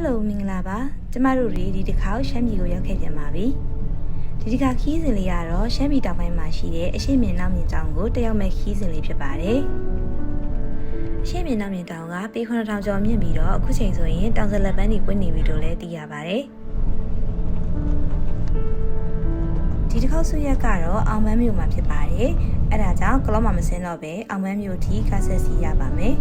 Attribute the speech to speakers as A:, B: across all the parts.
A: Hello မင်္ဂလာပါကျမတို့ဒီတစ်ခါရှမ်းပြည်ကိုရောက်ခဲ့ပြန်ပါပြီဒီတစ်ခါခီးစဉ်လေးကတော့ရှမ်းပြည်တောင်ပိုင်းမှာရှိတဲ့အရှိမြင့်နောက်မြင့်တောင်ကိုတက်ရောက်မဲ့ခီးစဉ်လေးဖြစ်ပါတယ်အရှိမြင့်နောက်မြင့်တောင်ကပေ9000ကျော်မြင့်ပြီးတော့အခုချိန်ဆိုရင်တောင်စလက်ပန်းတွေပွင့်နေပြီလို့လည်းသိရပါတယ်ဒီတစ်ခေါက်ဆုရက်ကတော့အောင်မန်းမြို့မှာဖြစ်ပါတယ်အဲ့ဒါကြောင့်ကလောမှာမစင်းတော့ပဲအောင်မန်းမြို့ထိကားဆက်စီရပါမယ်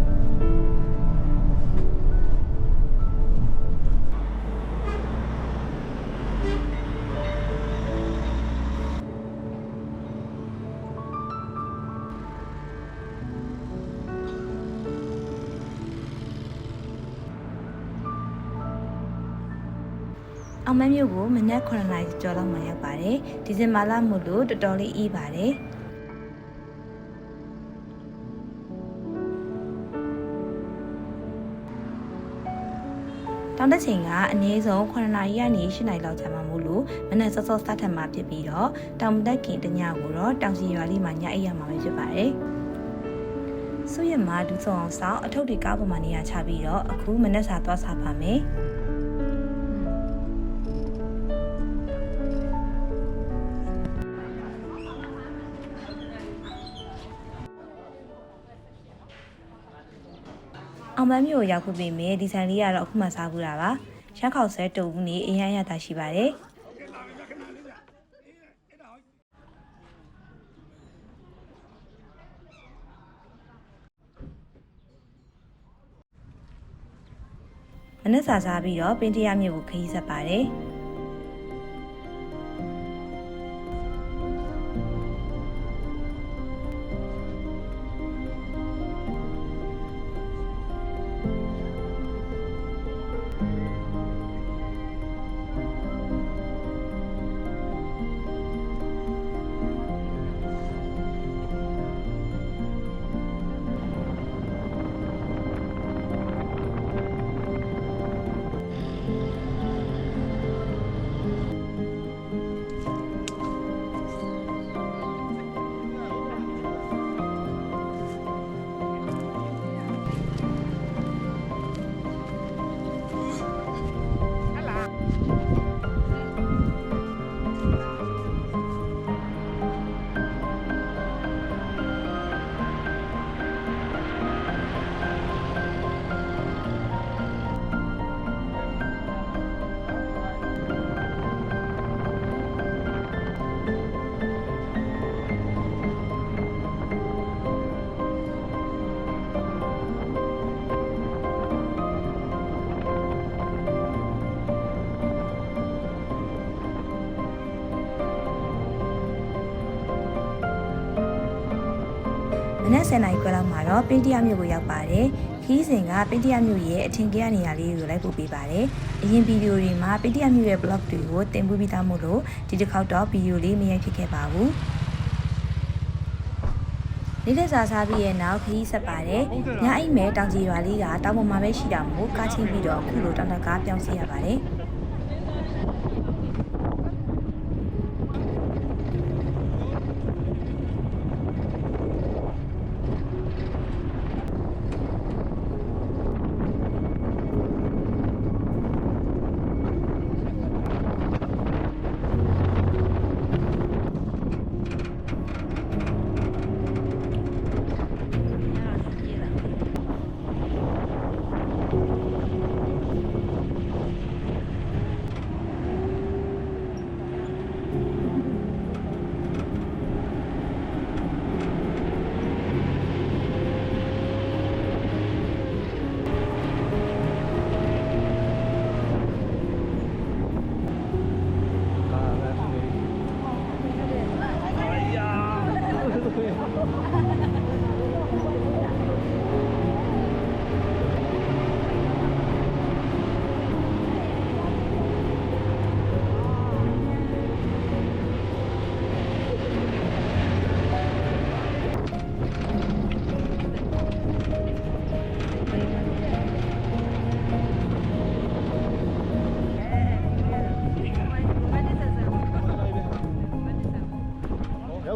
A: အောင်မန်းမြို့ကိုမနက်9 နာရီကျော်လောက်မှရောက်ပါတယ်ဒီဇင်ဘာလမို့လို့တော်တော်လေးအေးပါတယ်တောင်တက်ချိန်ကအနည်းဆုံး9 နာရီကနေ10 နာရီလောက်ကြာမှမို့လို့မနက်စောစောစထမှာဖြစ်ပြီးတော့တောင်တက်ခင်တညကိုတော့တောင်စီရွာလေးမှာညအိပ်ရမှာပဲဖြစ်ပါတယ်ဆုရမှာဒူးဆောင်အောင်ဆောင်အထုပ်တွေကားပေါ်မှာနေရာချပြီးတော့အခုမနက်စာသွားစားပါမယ်အောင်မန်းမြို့ရောက်ခုပြီမေဒီဇိုင်းလေးကတော့အခုမှစားဘူးတာပါရှမ်းခေါက်ဆွဲတုံဦးနေအရင်ရတာရှိပါတယ်မနက်စာစားပြီးတော့ပင်တရမြို့ကိုခရီးဆက်ပါတယ်မနက်10 နာရီခွဲလောက်မှာတော့ပင်တရမြို့ကိုရောက်ပါတယ်ခီးစဉ်ကပင်တရမြို့ရဲ့အထင်ကရနေရာလေးတွေကိုလိုက်ပို့ပေးပါတယ်အရင်ဗီဒီယိုတွေမှာပင်တရမြို့ရဲ့ blog တွေကိုတင်ပြပြီးသားမို့လို့ဒီတစ်ခေါက်တော့ဗီဒီယိုလေးမရိုက်ဖြစ်ခဲ့ပါဘူးနေ့ရက်စာစားပြီးရဲ့နောက်ခီးဆက်ပါတယ်ညအိမ်မဲတောင်ကြီးရွာလေးကတောင်ပေါ်မှာပဲရှိတာမို့ကားချင်းပြီးတော့အခုလိုတောင်တကားပြောင်းစီရပါတယ်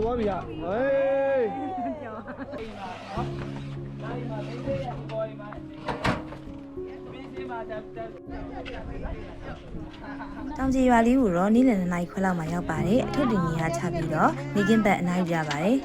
B: သွားပြီဟာဟေး
A: တောင်ကြီးရွာလေးကိုတော့နေ့လယ်2 နာရီခွဲလောက်မှရောက်ပါတယ်အထုပ်တင်ကြီးကချပြီးတော့နေကင်းဘက်အနားယူရပါတယ်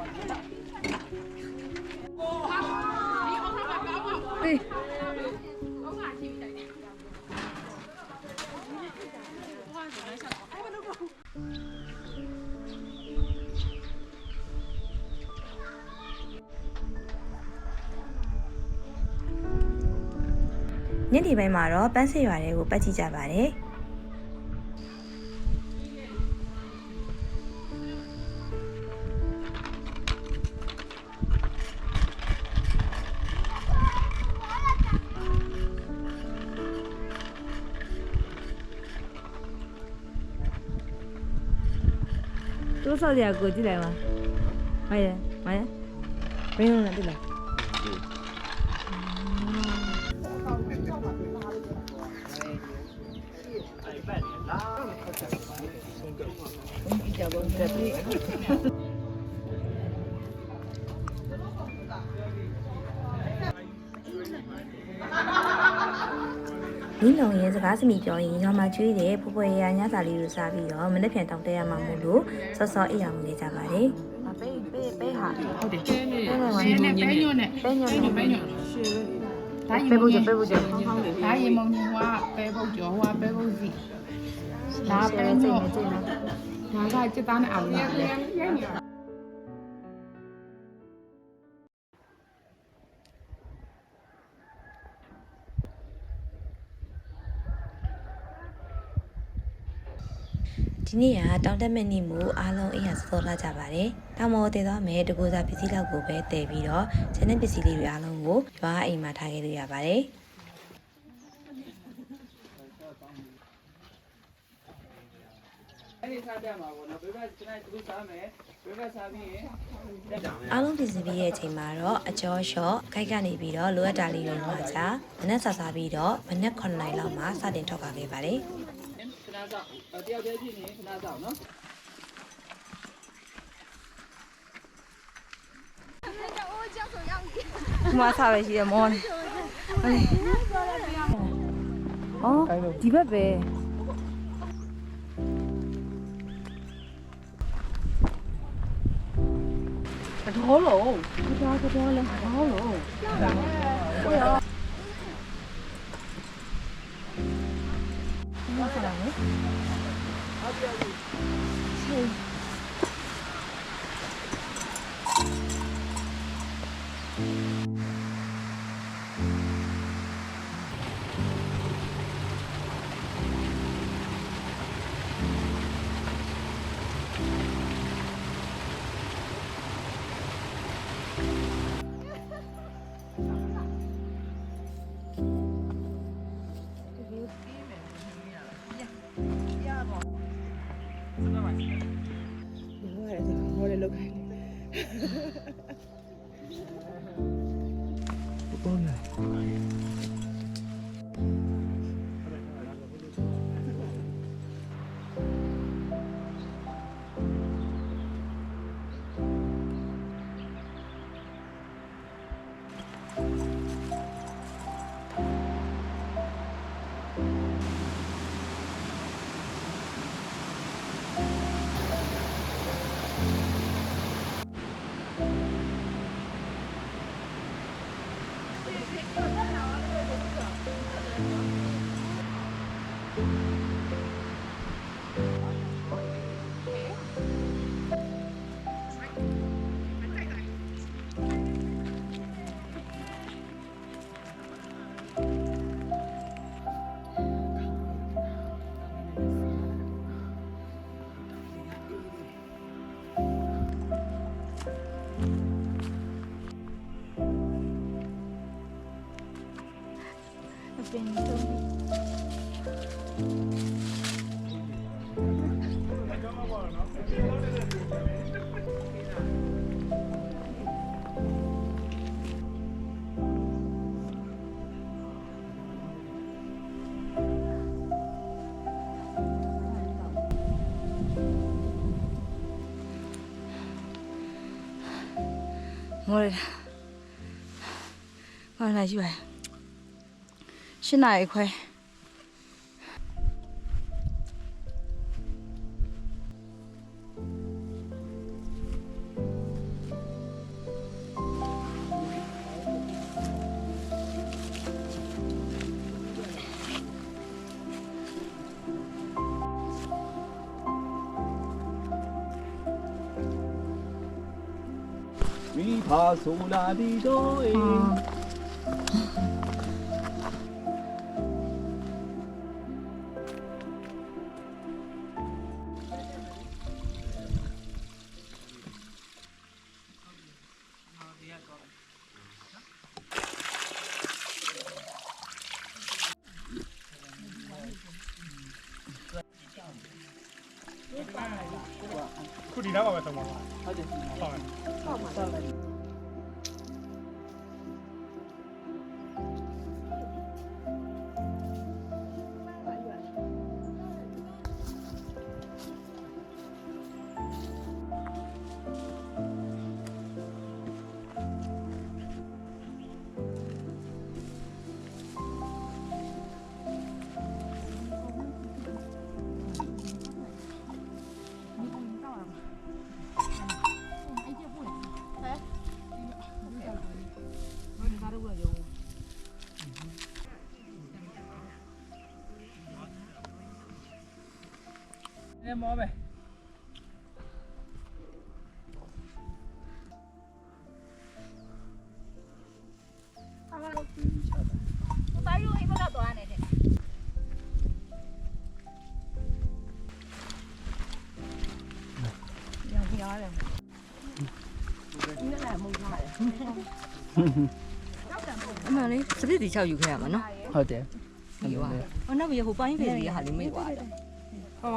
A: ညနေပိုင်းမှာတော့ပန်းစေရွာတွေကိုပတ်ကြည့်ကြပါတယ်多少点过进来吗？妈呀妈呀，没有了对了。你农业这个是米表演，要么就得婆婆呀，伢家里有啥比较，没得偏当对呀嘛木路，稍稍一样的咋办嘞？背下，好的，背不着，
B: 打野毛年花，背不着花，背不住，打背鸟，拿个就打那熬的。 ဒီနေ့ကတောင်တက်မဲ့နေ့မို့အားလုံးအိမ်ရစောလာကြပါတယ်။တောင်မော်တည်သွားမယ်တကူစားပစ္စည်းလောက်ကိုပဲတည်ပြီးတော့ခြံတဲ့ပစ္စည်းလေးတွေအားလုံးကိုရွာအိမ်မှာထားခဲ့လို့ရပါတယ်။အားလုံးပြင်ဆင်ပြီးရဲ့အချိန်မှာတော့အကျော်လျှော့ခိုက်ကနေပြီးတော့လိုအပ်တာလေးတွေမှာချာမနက်စာစားပြီးတော့မနက်9 နာရီလောက်မှာစတင်ထွက်ခွာခဲ့ပါတယ်။
C: တယောက်တည်းဖြစ်နေခဏစောင့်နော်
A: ဒီမှာစားပဲရှိရမောနေအော်ဒီဘက်ပဲကတော်လုံးကတော်လည်းဟောလုံးဟုတ်ရောဘာစားလဲမော်ရဘာလာရှိပါ
D: 8 နာရီခွဲ
E: မိဖာဆိုလာဒီတော့အေး
F: ခုဒီနားမှာပဲဆုံးပါပါ
C: ဟုတ်တယ်
F: ဟုတ်ကဲ့
C: ဆောက်လိုက် နေမောပဲ
D: အမှန်လေးစပစ်တီ6ယူခဲ့ရမှာနော်
E: ဟုတ်တယ်
D: ပြီးသွားဟောနောက်ပြီးဟိုပိုင်းဖေးစီဟာလေးမိတ်သွားတယ်
A: ဟိ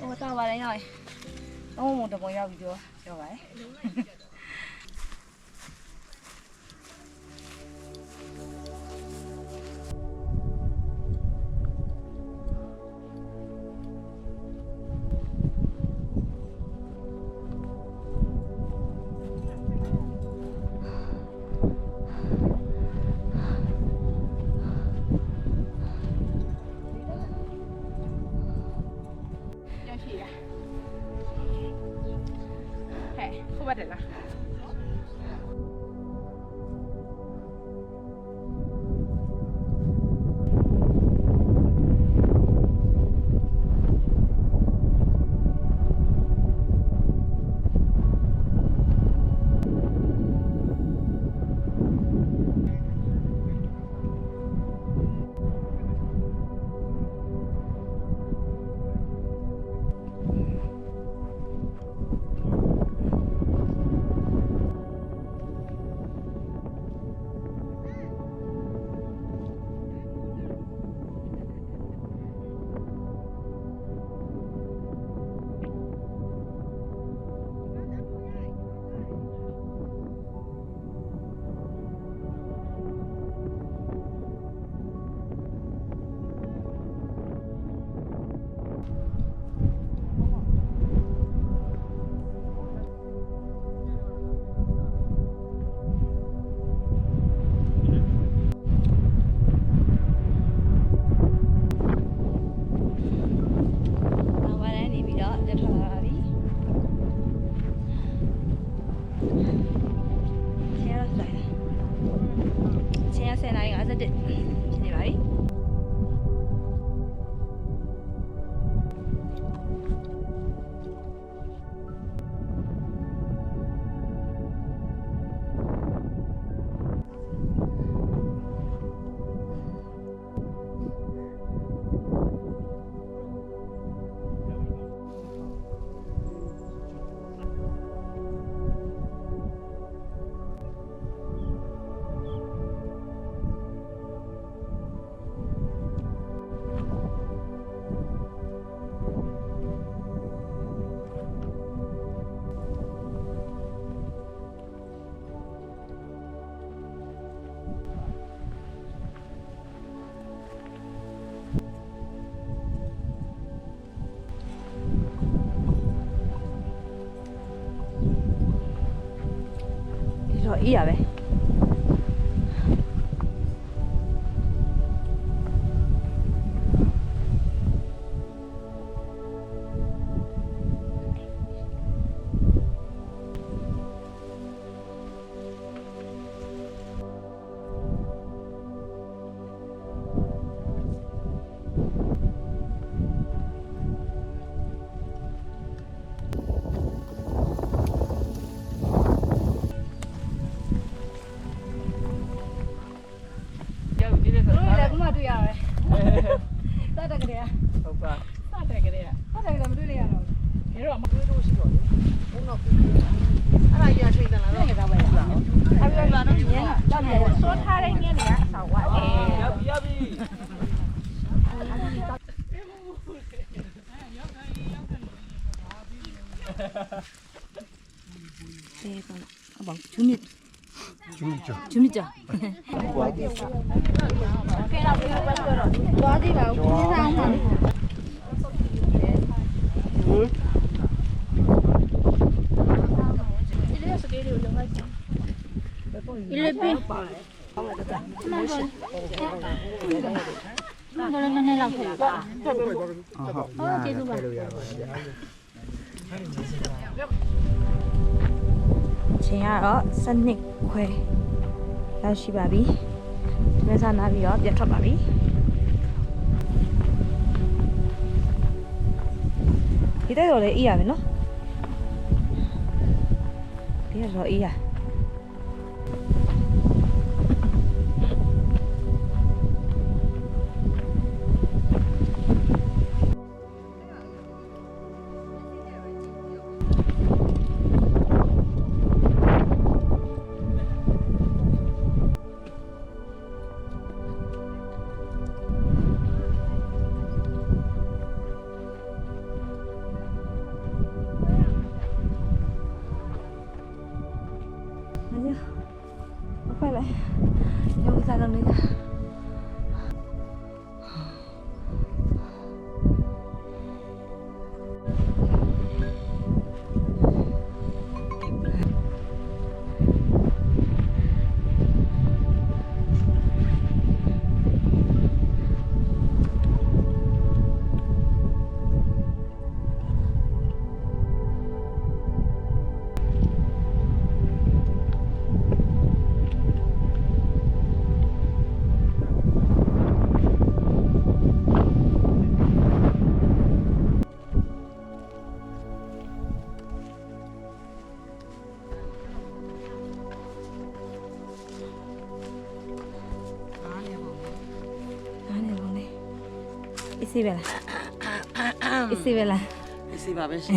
A: ုတာပါတယ်ရောက်ရင်တော့မုံတပုံရောက်ပြီးပြောပါတယ်
C: ပြန်ရှိရဟဲ့ခုပတ်တယ်လား
A: နောက်ပိုင်းနေပြီးတော့လက်ထွက်လာပါပြီဆရာဆိုင်ဆရာဆယ်နိုင်51ဖြစ်နေပါပြီ
D: အေးရပဲ
C: တို့လည်းခုမှတွေ့ရရတယ်တတ်တယ်ကြတဲ့
E: ဟုတ်ပါ
C: တတ်တယ်ကြတဲ့ဟုတ်တယ်လည်းမတွေ့လိုက်ရတော့
E: ဒီတော့မတွေ့လို့ရှိတော့လေဘုံတော့ပြီးအဲ့ဒါရချိန်တယ်လားတော့ဟုတ်လား
C: အဲ့ဒါကတော့ညင်းတာတတ်တယ်စောထားတဲ့ညင်းတွေကဆောက်ဝါအေး
E: ရပြီ
D: အေးကောအဘောဂျူမီဂျူမီကြာ
C: သွားကြည့်ပါဦးကိုင်းဆောင်ပါil est bienဘာလို့နည်းနည်းလောက်ဖြစ်ပါဟုတ်ကျေးဇူးပါ
A: ချိန်ကတော့7 ခွဲလောက်ရှိပါပြီဒီမဲ့စားနာပြီးတော့ပြန်ထွက်ပါပြီဒီတဲ့တော့လေအေးရမယ်နော်ဒီကတော့အေးရ快来，要不再弄那个。Isi bela. Isi bela.
E: Isi ba be shi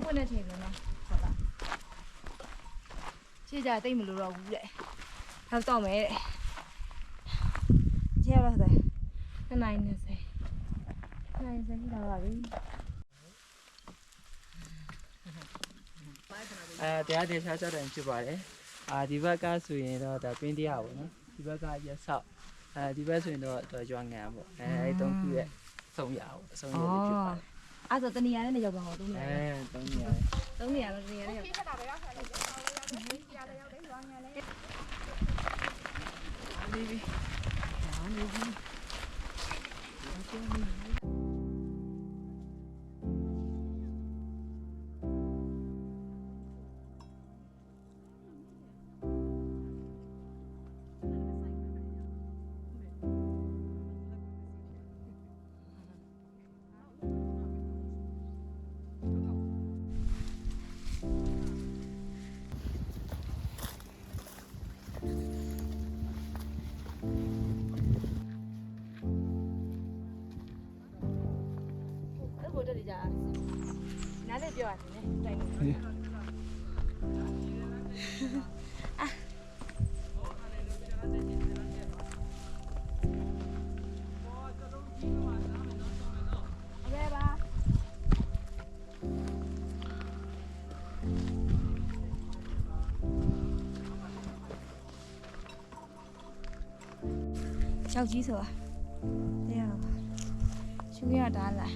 C: ဖွင့်တဲ့ချိန်လို့နော်ဟုတ်လားခြေကြတိတ်မလို့တော့ဘူးတဲ့နောက်တော့မယ်တဲ့ခြေရတော့တယ်2:20ရှိတာပါပြီ
E: တရားတင်ရှားကြတယ်ဖြစ်ပါတယ်
G: ဒီဘက်ကဆိုရင်တော့ဒါတွင်းတရားပေါ့နော်ဒီဘက်ကရက်ဆောက်ဒီဘက်ဆိုရင်တော့ရွာငံပေါ့အဲ3ခုရဲ့ဆုံးရအောင်အဆုံးရလေးဖြစ်ပါတယ်
D: အဲ့ဆိုတနေရာနဲ့ရောက်ပါတော့တုံးနေ
G: 3နေရာ
D: တုံးနေရာတော့တနေရာနဲ့ရောက် အဲ့ဘို့တက်ကြနားလေးပြောရတယ်နဲ့တိုင်နေရောက်ကြီးဆိုတာတရားတော့ရှုရတာလား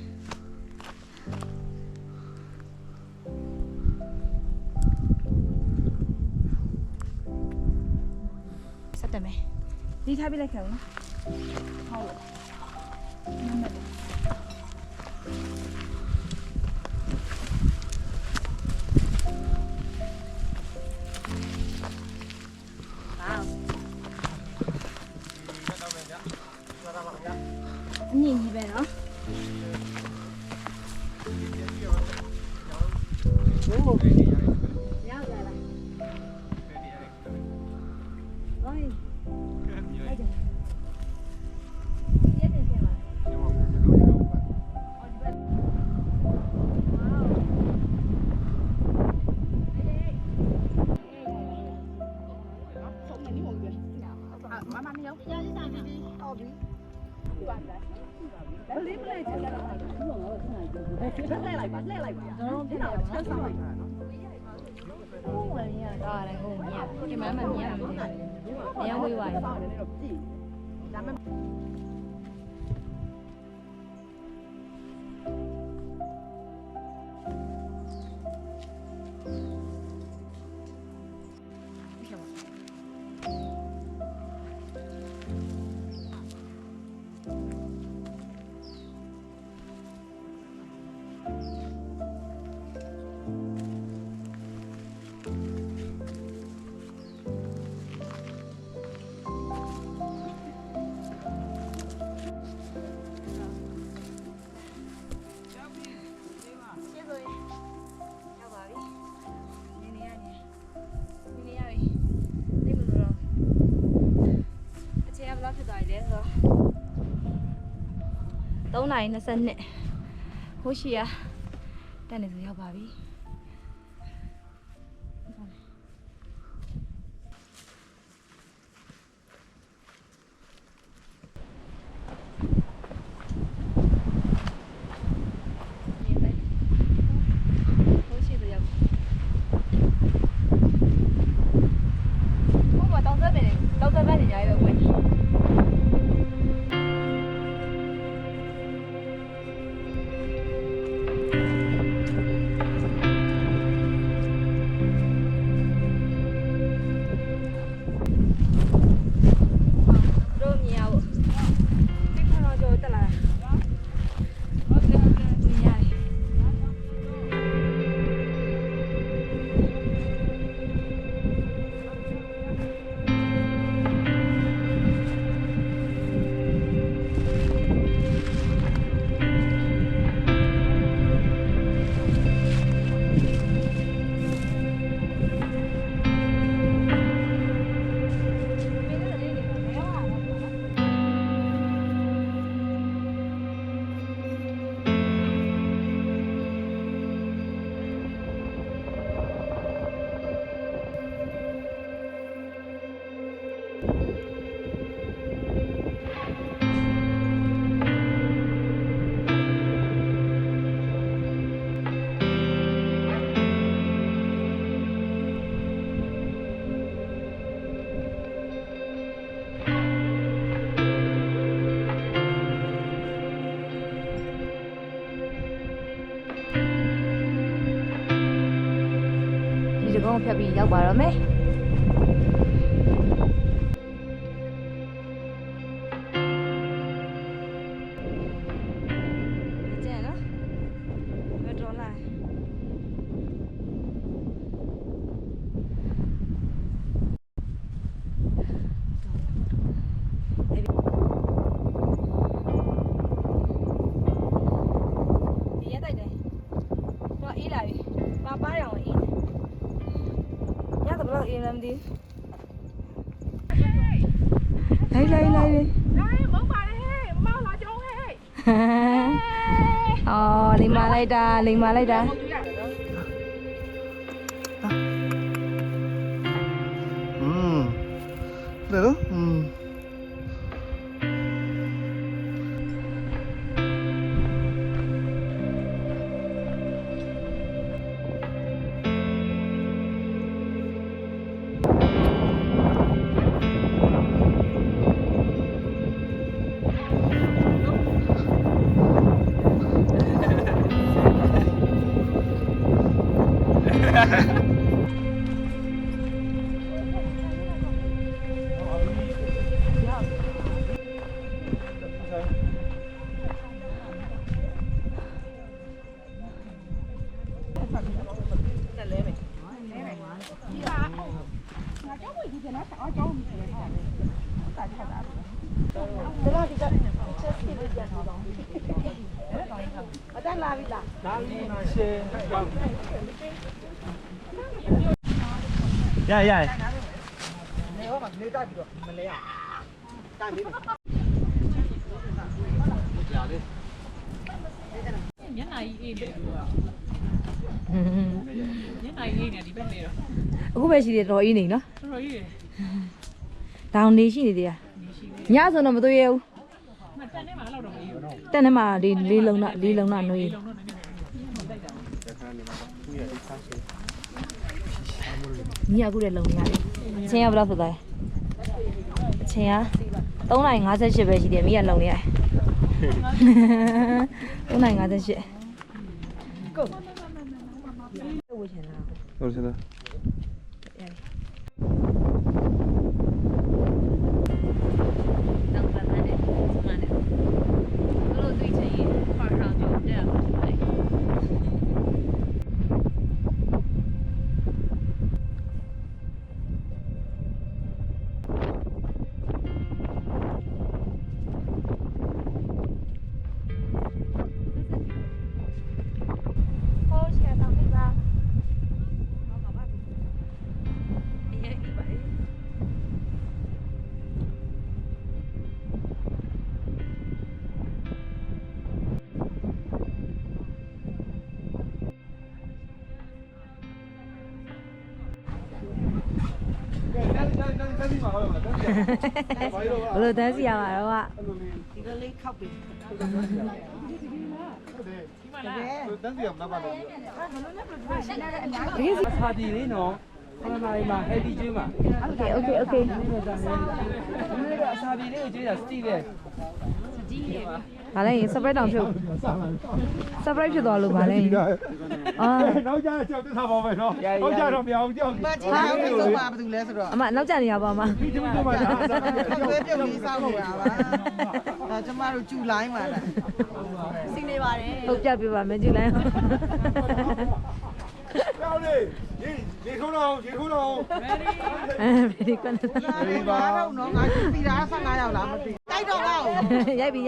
D: စက်တယ်မယ်ဒီထားပြလိုက်ခဲ့ဦးနော်ဟုတ်နံပါတ်အမြင့်ကြီးပဲနော်
F: ဘုံဘုံလေးနေရတယ်
D: ရောက်လာလား
F: ဒီရတယ်
D: ဟိုင်း
F: မြေ
D: လိုက်
F: လေး
D: တယ်ရက်တယ်ပြန်လာ
F: ကျောင်းမှာကျွန်တော်ရောက်ပါ
D: အော်ဒီဘက်ဝေါဆုံးနေနေမဟုတ်ဘူးမမမရောက်ကြာကြာနေအော်ဒီဘလေးပလေးချက်လာတာဘူးငါတို့ခဏကြည့်လှည့်လိုက်ပါတော့ပြန်လာဆက်ဆောင်လိုက်တာနော်ဟိုဝင်ရတာလည်းဟိုမြင်ဒီမှာမှမြင်ရတယ်။ညဝေးသွားပြီရောက်ပါပြီ။နေနေရပြီ။သိမလို့တော့အချိန်ကဘယ်လောက်ဖြစ်သွားပြီလဲဆိုတော့3:22ဟိုရှိရတက်နေဆိုရောက်ပါပြီ။
C: ကိုဖြတ်ပြီးရောက်ပါတော့မယ်ကျန်နော်ဘယ်တော့လာဒီရက်တိုက်တယ်တော့အေးလာပြီမပါရအောင်အေးညတော့ဘယ်လိုအေးလဲမသိလိုက်လိုက်လိုက်အော်လိမ္မာလိုက်တာလိမ္မာလိုက်တာ
E: လေနော်ရရနေဟောမှာနေတိုက်ပြီးတော့မလဲရတိုက်ပြီး
D: မျက်နှာကြီးအေးတယ်မျက်နှာကြီးအေးနေဒီဘက်နေတော့
C: အခုပဲရှိတယ်တော်အေးနေနော်
D: တော်တော်ကြီးတယ်
C: ဒေါင်နေရှိနေသေးတာညဆိုတော့မတွေ့ရဘူး
D: မတန်ထဲမှာအဲ့လောက်တော့မအေးဘူး
C: တက်နေမှာဒီလေးလုံးနဲ့နှွေးညအခုလည်းလုံနေရတယ်အချင်းရဘယ်လောက်ဆိုသွားလဲအချင်းရ3:58ပဲရှိတယ်မိကလုံနေရတယ်3:58ကိုဝချင်လား
E: ဟုတ်စလား
D: တောင်ပန်းနဲ့စမနဲ့ဘလို့တွေ့ချင်ရင်ပါထောင်ကြည့်တယ်
C: ဘလို့တန်းစီရမှာတော့က
E: ဒီကလေးခောက်ပြီးတန်းစီရမှာပါလို့
G: စာတီလေးနော်ခဏလေးမှာ heavy ကျွေးမှာ
C: โอเค
G: ဒီလိုအစာပြေလေးကိုကျွေးတာစတီးတယ်
C: ဗာလဲရင် surprise တောင်ဖြစ် surprise ဖြစ်သွားလို့ဗာလဲအာ
E: နောက်ကြကြောက်တက်ထားပါမယ်နော်နောက်ကြတော့မရအောင်ကြောက်မကြည့်ရဘူးဆုံးပါဘာလို့လဲဆိုတော့
C: အမနောက်ကျနေရပါအမ
E: ဒီကျမကျမလားဆွဲပြုတ်လေးစောက်နေတာပါဒါကျမတို့ကျူလိုင်းပါလား
C: ဟုတ်ပြပြပါမယ်ကြည့်လိုက်
E: ကြောက်လေရေခုံးတော့ရေခုံးတော့
C: အဲဒီကွန်း
E: ဒီပါတော့နော်ငါကြည့်ပြီးတာ15ရောက်လားမသိတိုက်တော့ကော
C: ရိုက်ပြီ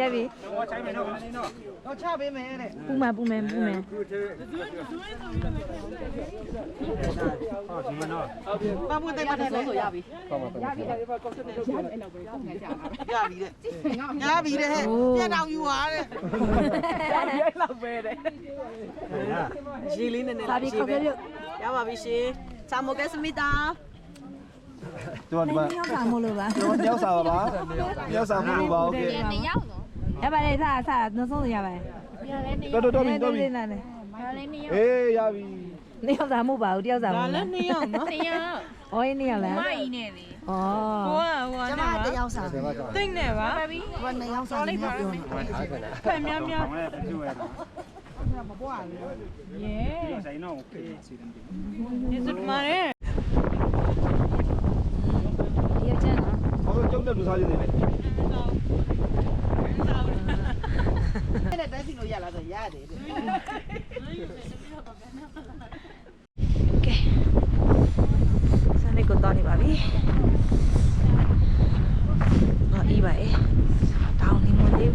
E: တော့ချပေးမယ်တဲ့
C: ပူမယ်
E: ဟောဒီမနော်ဘာမှတိတ်မတယ်ဆိုရပြီရပြီတဲ့ဟဲ့ပြန်အောင်ယူပါတဲ့
H: ရေလေးနဲ့
C: စာပြီးခေါက်ပြပြုတ်
H: ရပါပြီရှင်ချာမိုကဲစမီတာ
E: တို့ဒီမှာ
C: ညောက်စာမို့လို့ပါ
E: တို့တယောက်စားပါပါတယောက်စားမလို့ပါโอเค
C: ရပါတယ်စာနောက်ဆုံးရပါတယ်
E: တော်ပြီအေးရပြီ
C: နှစ်ယောက်စာမို့ပါဘူးတယောက်စာမို့
H: လည်း2ယောက်နော်
C: ဩအေးနှစ်ယောက်လား
D: မအီးနဲ့လေ
C: ဩ
H: ကျမတယောက်စားတိတ်နဲ့ပါ
E: ဘာနှစ်ယောက်စားနေပြောနေ
H: ဖက်များများ
E: မပွားလေ
H: ယေဒီစမရဲ
E: မြောက်လူစားခြင်းတွေပဲ
C: ကဲစနေကိုတော့နေပါပြီတော့အေးပါတောင်းနေမလို့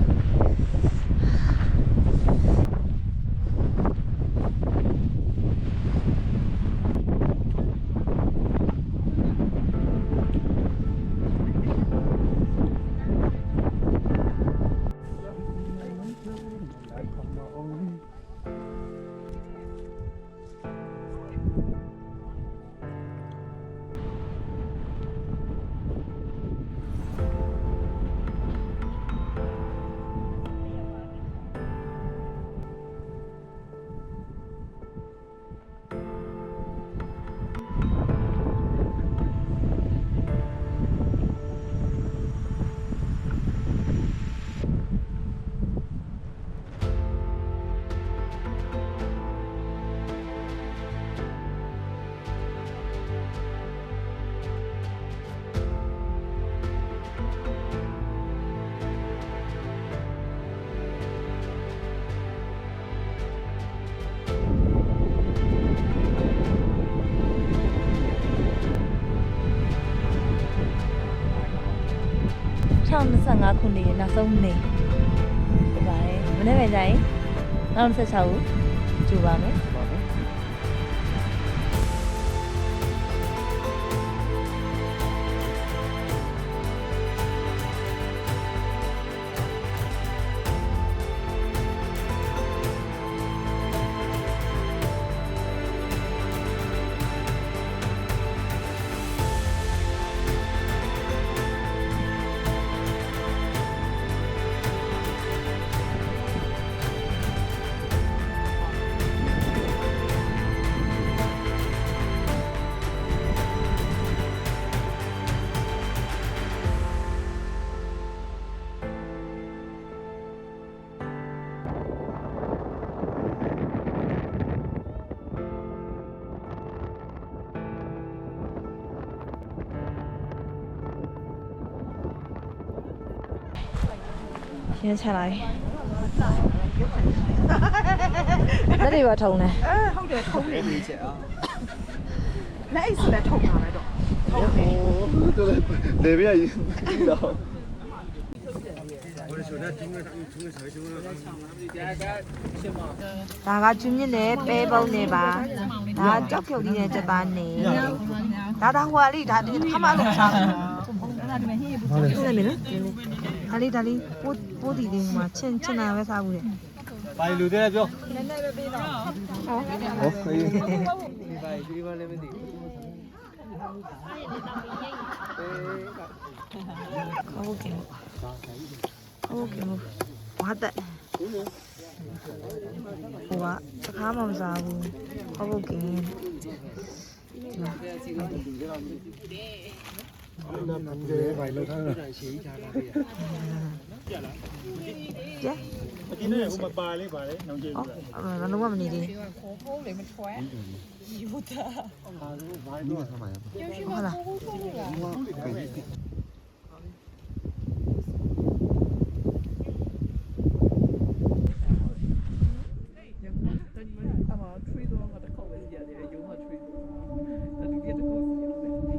C: 2025ခုနှစ်ရဲ့နောက်ဆုံးနေ့ဖြစ်ပါတယ်မနေ့ကကြရင်နောက်26ကိုကြိုပါမယ် ရှင်းချလိုက်လက်တွေပါထုံတယ်
H: ဟုတ်တယ်ထုံးနေပြီချက်အောင်လက်အိတ်စလည်းထုံးတာပဲတော့ထုံးတယ်
E: လေပြရည်တော့
C: ဒါကကျွမြင့်နဲ့ပဲပုံနဲ့ပါဒါကြောက်ဖြုတ်လေးနဲ့ချက်သားနေဒါဟိုကလေးဒါခမလို့စားဟုတ်တယ်မင်းနော်ဒါလေးပိုးတီလေးမှာချင်းနာပဲစားဘူးလေ
E: ဘာလူတွေပြော
H: နည်းနည်းပဲပေးတော့
E: ဟုတ်ကဲ့
G: ဒီဘာလည်းမသိဘူး
C: ဟုတ်ကဲ့ဘာတဲ့ဟိုကတခါမှမစားဘူးဟုတ်ကဲ့
E: နာမည်တွေဘာလို့ထားလဲရှေးချတာပြရ
C: ကျဲ
E: အတင်းနဲ့ဟိုမပါလေးပါလေနောင်ကျင်း
C: ဟုတ်ဘာလို့မနေသေး
H: ဖုံးလေမထွဲယူတာ
E: ဘာလို့ထားမှာလဲ
C: ဟုတ်လား
G: အမထရီတော့မတခေါ်ပဲကြတယ်ရုံးမထရီတော့ဒီတခေါ်စီရတယ်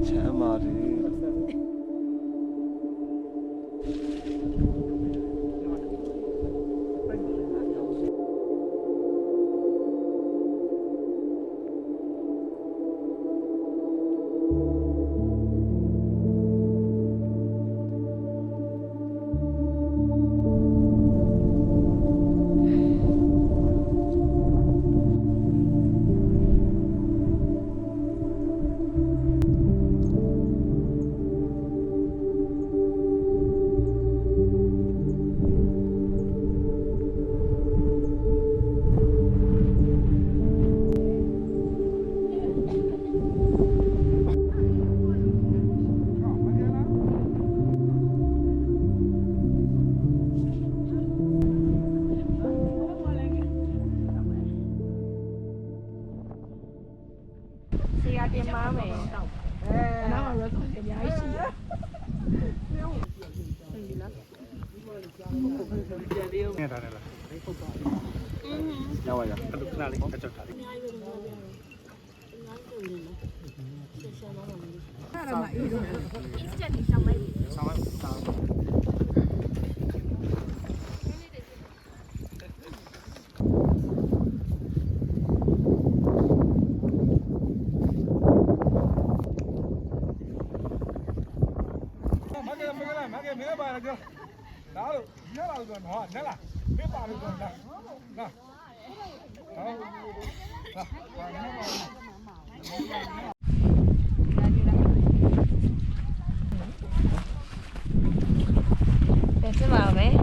E: ချမ်းပါတယ်
G: ဟ
E: ရပါရအဲ့လိုခဏလေးအချက်ထားလေး
F: မကဲမင်းပါလားကြောလာလို့ညလာလို့တော့ညလာမင်းပါလို့တော့လာ
C: ပဲစပါမယ်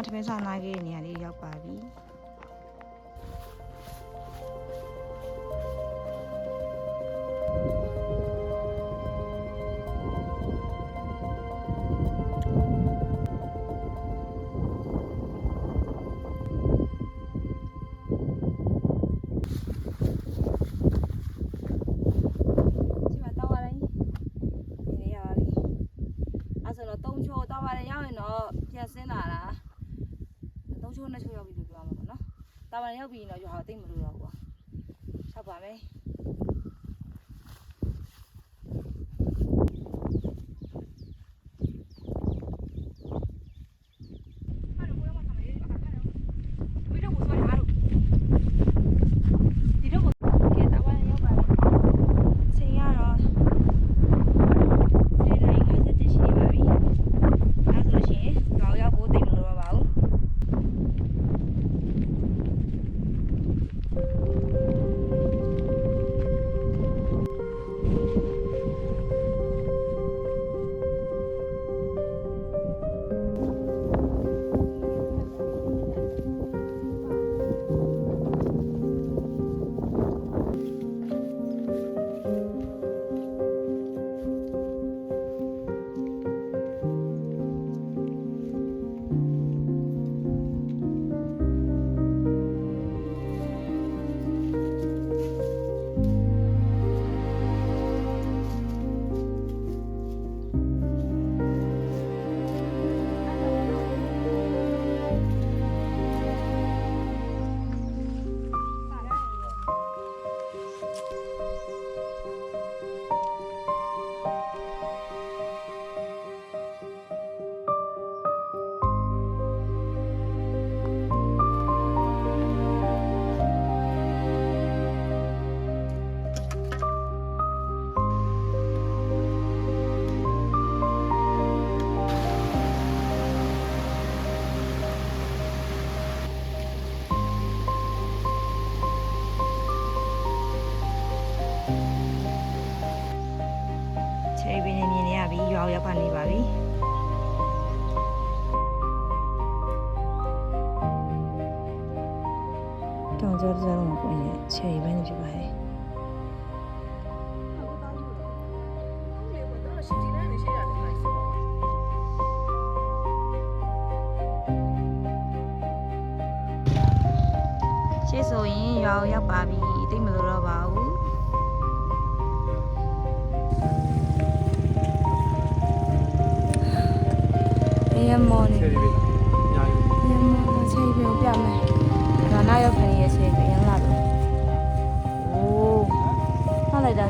C: ထမင်းစားနားခဲ့တဲ့နေရာလေးရောက်ပါပြီတာဝန်ရောက်ပြီးတော့ရွာသိမ့်မလို့တော့ဘူး။ဆောက်ပါမယ်။ ဒီ
A: ချယ်ရီပင်နဲ့မြင်နေရပြီရွာကိုရောက်ကနေပါပြီတောင်ကျော်ကျော်လုံးကိုပွင့်နေချယ်ရီပင်နေဖြစ်ပါတယ်ရှေ့ဆိုရင်ရွာကိုရောက်ပါပြီတိတ်မလို့တော့ပါဘူးရမော်နေရမော်ချေပြပြမယ်ဒါနာရောက်ခရီးရဲ့ချေပြရလာတော့โอ้ဟောလိုက်တာ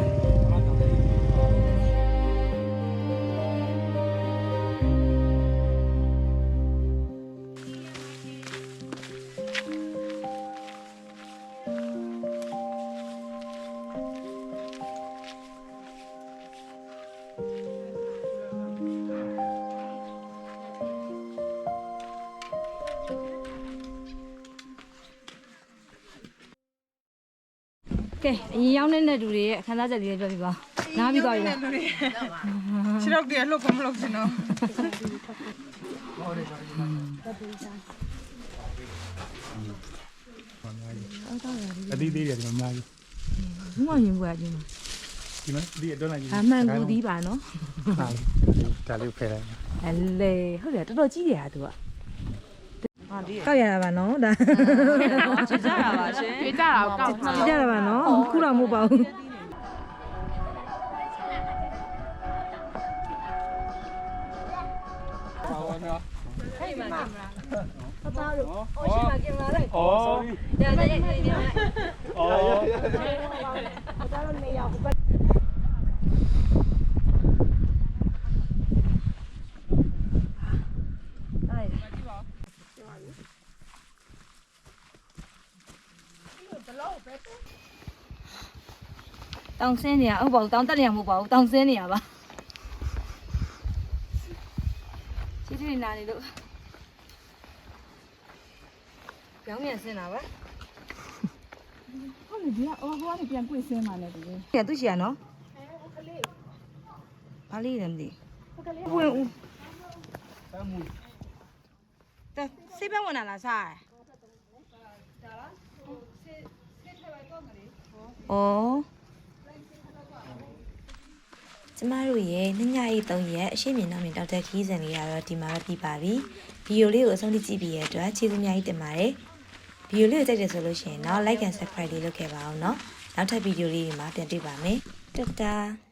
A: ကဲအရင်ရောက်နေတဲ့လူတွေရဲ့ခန်းစားချက်လေးပြောပြပါနားပြီးသွားပြီလား
C: ခြေတော့တည်းလှုပ်ကမလှုပ်ချင်တော့
F: အသီးသေးတယ်ဒီမှာအများကြီး
A: ဘူးမမြင်ဘူးအချင်း
F: ဒီမှာဒီအတွန်းလိုက်ကြီး
A: အမှန်ကူသီးပါနော်
F: ဒါလေးဖယ်လိုက်
A: အလေဟုတ်တယ်တော်တော်ကြီးတယ်ဟာသူကကောက်ရတာပါနော်ဒါ
C: ကြည့်ကြတာပါရှင်ကြည့်ကြတာကောက်ထား
A: ကြည့်ကြတာပါနော်ခုတော့မဟုတ်ပါဘူး တောင်ဆင်းနေရဟုတ်ပါဘူးတောင်တက်နေရမဟုတ်ပါဘူးတောင်ဆင်းနေရပါချီချီနာနေလို့ပြောင်းပြန်ဆင်းတာပါဟုတ်လေဒီကဟိုကနေပြန်ပွင့်ဆင်းมาလဲတူတယ်သူရှိရနော်ဘာလေးလဲမသိပွင့်ဦးတစိတ်ပဲဝင်လာလားစားဩကျမတို့ရဲ့ညညရေး3ရက်အရှိမြင်နောက်မြင်တောက်တဲ့ခီးစဉ်လေးကတော့ဒီမှာပဲပြီးပါပြီဗီဒီယိုလေးကိုအဆုံးထိကြည့်ပြီးရတဲ့အတွက်ကျေးဇူးအများကြီးတင်ပါတယ်ဗီဒီယိုလေးကိုကြိုက်တယ်ဆိုလို့ရှိရင်တော့ like and subscribe လေးလုပ်ခဲ့ပါအောင်เนาะနောက်ထပ်ဗီဒီယိုလေးတွေမှာပြန်တွေ့ပါမယ်တတာ